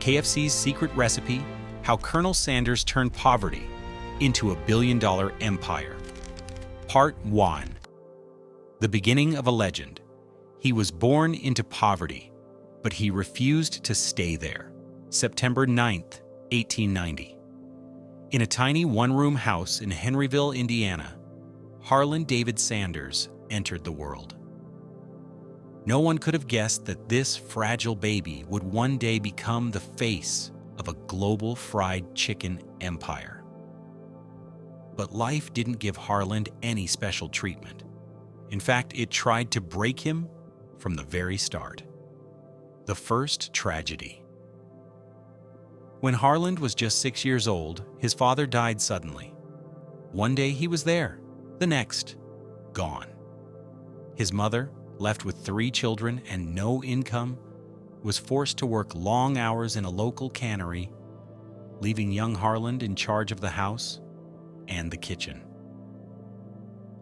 KFC's secret recipe, how Colonel Sanders turned poverty into a billion-dollar empire. Part 1. The beginning of a legend. He was born into poverty, but he refused to stay there. September 9th, 1890. In a tiny one-room house in Henryville, Indiana, Harland David Sanders entered the world. No one could have guessed that this fragile baby would one day become the face of a global fried chicken empire. But life didn't give Harland any special treatment. In fact, it tried to break him from the very start. The first tragedy. When Harland was just 6 years old, his father died suddenly. One day he was there, the next, gone. His mother, left with 3 children and no income, was forced to work long hours in a local cannery, leaving young Harland in charge of the house and the kitchen.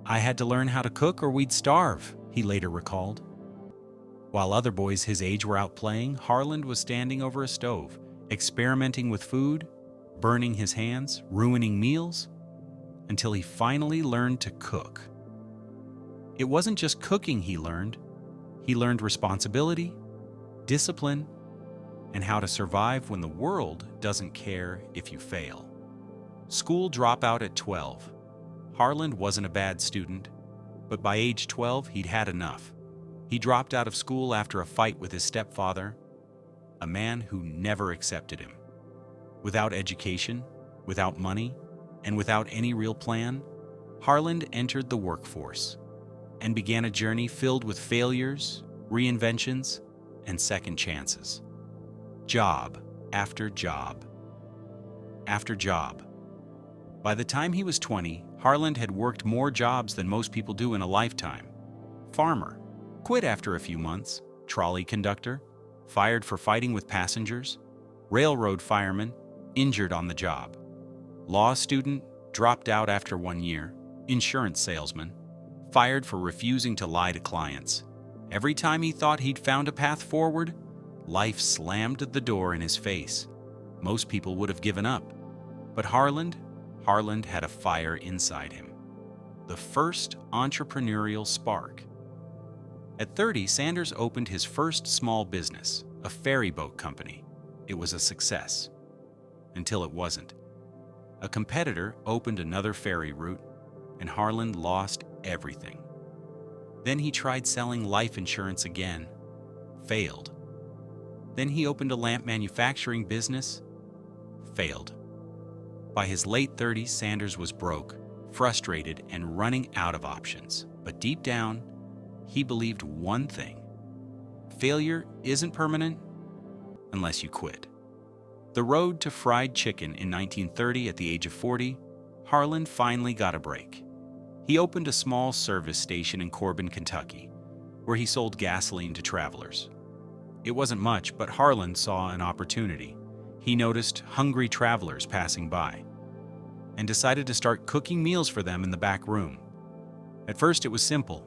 "I had to learn how to cook or we'd starve," he later recalled. While other boys his age were out playing, Harland was standing over a stove, experimenting with food, burning his hands, ruining meals, until he finally learned to cook. It wasn't just cooking he learned responsibility, discipline, and how to survive when the world doesn't care if you fail. School dropout at 12. Harland wasn't a bad student, but by age 12 he'd had enough. He dropped out of school after a fight with his stepfather, a man who never accepted him. Without education, without money, and without any real plan, Harland entered the workforce and began a journey filled with failures, reinventions, and second chances. Job after job after job. By the time he was 20, Harland had worked more jobs than most people do in a lifetime. Farmer, quit after a few months. Trolley conductor, fired for fighting with passengers. Railroad fireman, injured on the job. Law student, dropped out after 1 year. Insurance salesman, fired for refusing to lie to clients. Every time he thought he'd found a path forward, life slammed the door in his face. Most people would have given up. But Harland had a fire inside him. The first entrepreneurial spark. At 30, Sanders opened his first small business, a ferry boat company. It was a success. Until it wasn't. A competitor opened another ferry route, and Harland lost everything. Then he tried selling life insurance again. Failed. Then he opened a lamp manufacturing business. Failed. By his late 30s, Sanders was broke, frustrated, and running out of options. But deep down, he believed one thing: failure isn't permanent unless you quit. The road to fried chicken in 1930 at the age of 40, Harland finally got a break. He opened a small service station in Corbin, Kentucky, where he sold gasoline to travelers. It wasn't much, but Harland saw an opportunity. He noticed hungry travelers passing by and decided to start cooking meals for them in the back room. At first it was simple: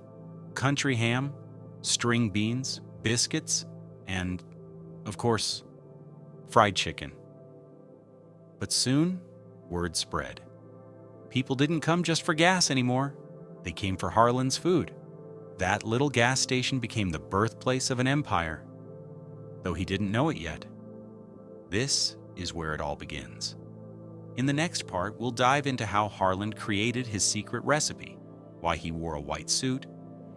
country ham, string beans, biscuits, and, of course, fried chicken. But soon, word spread. People didn't come just for gas anymore. They came for Harland's food. That little gas station became the birthplace of an empire, though he didn't know it yet. This is where it all begins. In the next part, we'll dive into how Harland created his secret recipe, why he wore a white suit,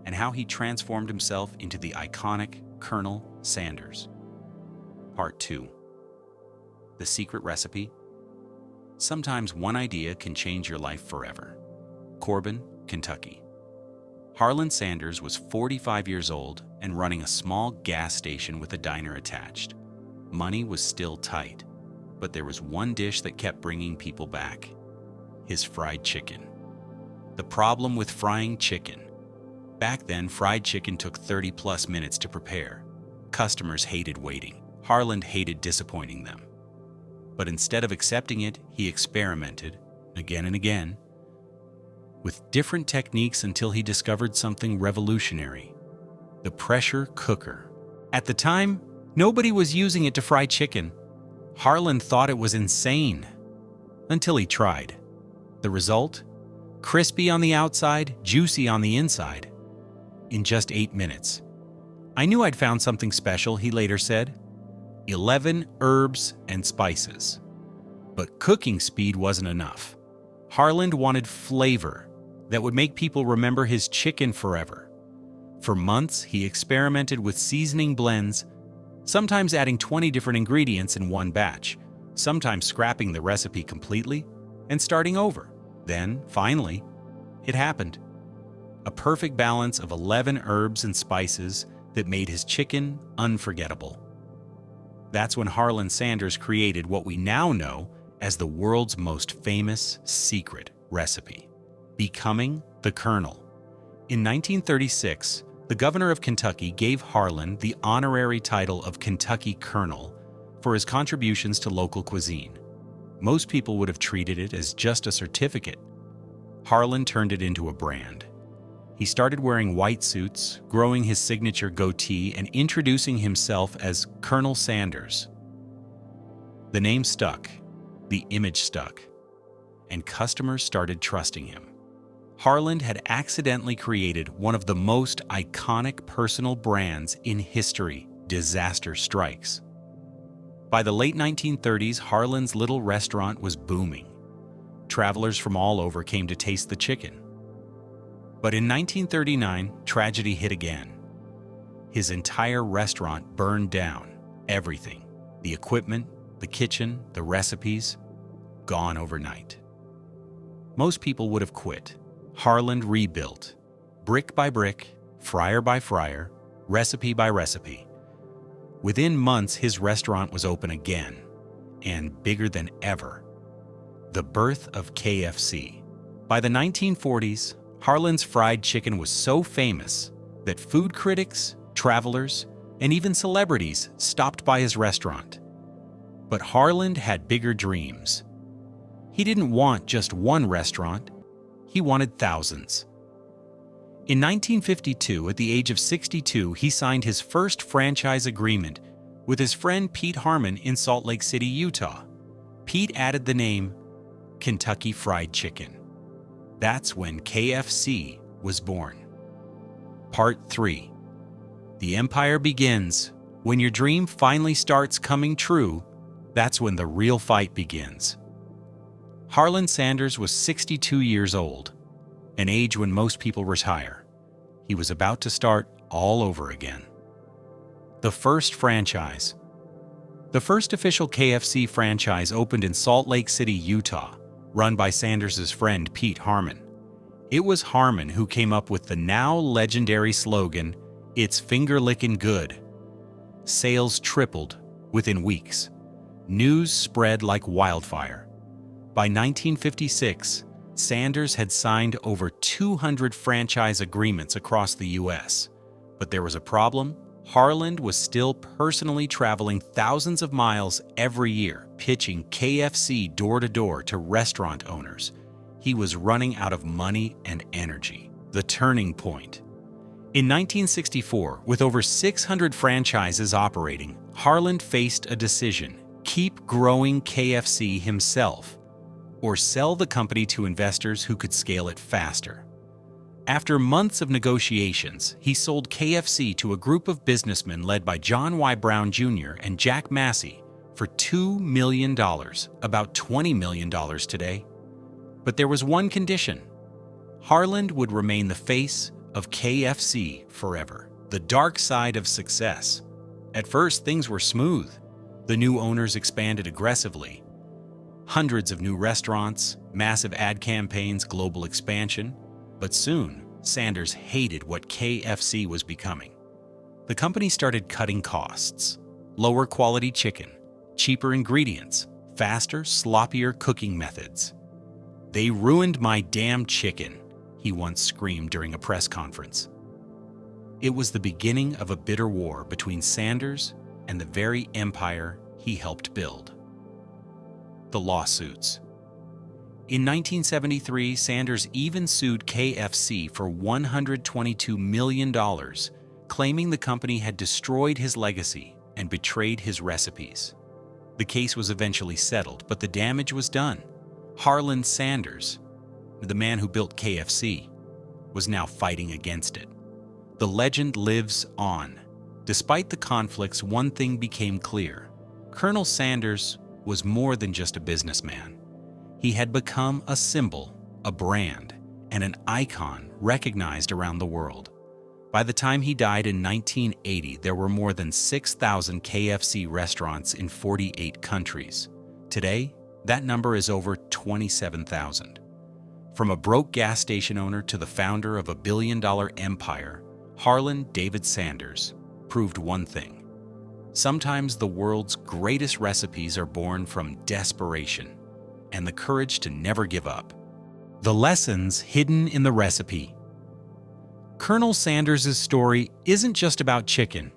and how he transformed himself into the iconic Colonel Sanders. Part 2. The secret recipe. Sometimes one idea can change your life forever. Corbin, Kentucky. Harland Sanders was 45 years old and running a small gas station with a diner attached. Money was still tight, but there was one dish that kept bringing people back: his fried chicken. The problem with frying chicken. Back then, fried chicken took 30+ minutes to prepare. Customers hated waiting. Harland hated disappointing them. But instead of accepting it, he experimented, again and again, with different techniques until he discovered something revolutionary: the pressure cooker. At the time, nobody was using it to fry chicken. Harland thought it was insane until he tried. The result? Crispy on the outside, juicy on the inside. In just 8 minutes. I knew I'd found something special, he later said. 11 herbs and spices. But cooking speed wasn't enough. Harland wanted flavor that would make people remember his chicken forever. For months, he experimented with seasoning blends, sometimes adding 20 different ingredients in one batch, sometimes scrapping the recipe completely and starting over. Then, finally, it happened. A perfect balance of 11 herbs and spices that made his chicken unforgettable. That's when Harland Sanders created what we now know as the world's most famous secret recipe, becoming the Colonel. In 1936, the governor of Kentucky gave Harland the honorary title of Kentucky Colonel for his contributions to local cuisine. Most people would have treated it as just a certificate. Harland turned it into a brand. He started wearing white suits, growing his signature goatee, and introducing himself as Colonel Sanders. The name stuck, the image stuck, and customers started trusting him. Harland had accidentally created one of the most iconic personal brands in history. Disaster strikes. By the late 1930s, Harland's little restaurant was booming. Travelers from all over came to taste the chicken. But in 1939, tragedy hit again. His entire restaurant burned down. Everything. The equipment, the kitchen, the recipes, gone overnight. Most people would have quit. Harland rebuilt, brick by brick, fryer by fryer, recipe by recipe. Within months, his restaurant was open again, and bigger than ever. The birth of KFC. By the 1940s, Harland's fried chicken was so famous that food critics, travelers, and even celebrities stopped by his restaurant. But Harland had bigger dreams. He didn't want just one restaurant, he wanted thousands. In 1952, at the age of 62, he signed his first franchise agreement with his friend Pete Harmon in Salt Lake City, Utah. Pete added the name Kentucky Fried Chicken. That's when KFC was born. Part 3. The empire begins. When your dream finally starts coming true, that's when the real fight begins. Harland Sanders was 62 years old, an age when most people retire. He was about to start all over again. The first franchise. The first official KFC franchise opened in Salt Lake City, Utah, run by Sanders' friend Pete Harmon. It was Harmon who came up with the now legendary slogan, "It's finger-lickin' good." Sales tripled within weeks. News spread like wildfire. By 1956, Sanders had signed over 200 franchise agreements across the U.S. But there was a problem. Harland was still personally traveling thousands of miles every year, pitching KFC door-to-door to restaurant owners. He was running out of money and energy. The turning point. In 1964, with over 600 franchises operating, Harland faced a decision: keep growing KFC himself, or sell the company to investors who could scale it faster. After months of negotiations, he sold KFC to a group of businessmen led by John Y. Brown Jr. and Jack Massey for $2 million, about $20 million today. But there was one condition. Harland would remain the face of KFC forever, the dark side of success. At first, things were smooth. The new owners expanded aggressively. Hundreds of new restaurants, massive ad campaigns, global expansion. But soon, Sanders hated what KFC was becoming. The company started cutting costs, lower quality chicken, cheaper ingredients, faster, sloppier cooking methods. "They ruined my damn chicken," he once screamed during a press conference. It was the beginning of a bitter war between Sanders and the very empire he helped build. The lawsuits. In 1973, Sanders even sued KFC for $122 million, claiming the company had destroyed his legacy and betrayed his recipes. The case was eventually settled, but the damage was done. Harland Sanders, the man who built KFC, was now fighting against it. The legend lives on. Despite the conflicts, one thing became clear. Colonel Sanders was more than just a businessman. He had become a symbol, a brand, and an icon recognized around the world. By the time he died in 1980, there were more than 6,000 KFC restaurants in 48 countries. Today, that number is over 27,000. From a broke gas station owner to the founder of a billion-dollar empire, Harland David Sanders proved one thing. Sometimes the world's greatest recipes are born from desperation and the courage to never give up. The lessons hidden in the recipe. Colonel Sanders' story isn't just about chicken.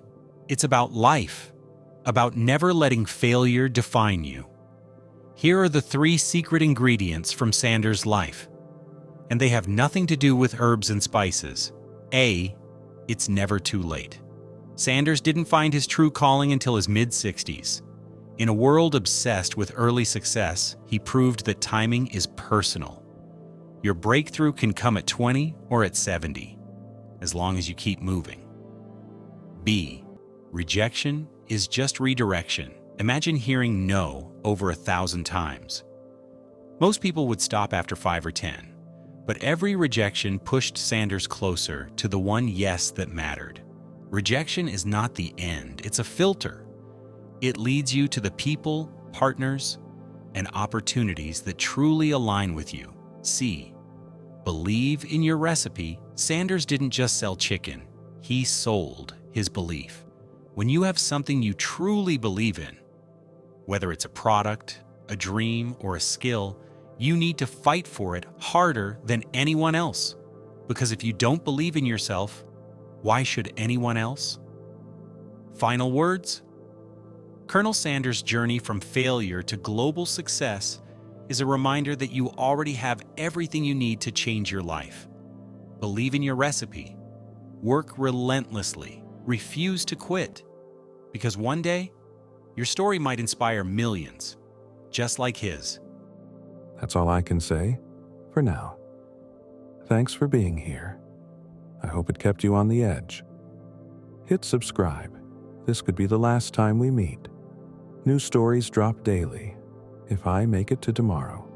It's about life, about never letting failure define you. Here are the 3 secret ingredients from Sanders' life. And they have nothing to do with herbs and spices. A, it's never too late. Sanders didn't find his true calling until his mid-60s. In a world obsessed with early success, he proved that timing is personal. Your breakthrough can come at 20 or at 70, as long as you keep moving. B, rejection is just redirection. Imagine hearing no over 1,000 times. Most people would stop after 5 or 10. But every rejection pushed Sanders closer to the one yes that mattered. Rejection is not the end, it's a filter. It leads you to the people, partners, and opportunities that truly align with you. C, believe in your recipe. Sanders didn't just sell chicken, he sold his belief. When you have something you truly believe in, whether it's a product, a dream, or a skill, you need to fight for it harder than anyone else. Because if you don't believe in yourself, why should anyone else? Final words? Colonel Sanders' journey from failure to global success is a reminder that you already have everything you need to change your life. Believe in your recipe. Work relentlessly. Refuse to quit. Because one day, your story might inspire millions, just like his. That's all I can say, for now. Thanks for being here. I hope it kept you on the edge. Hit subscribe. This could be the last time we meet. New stories drop daily, if I make it to tomorrow.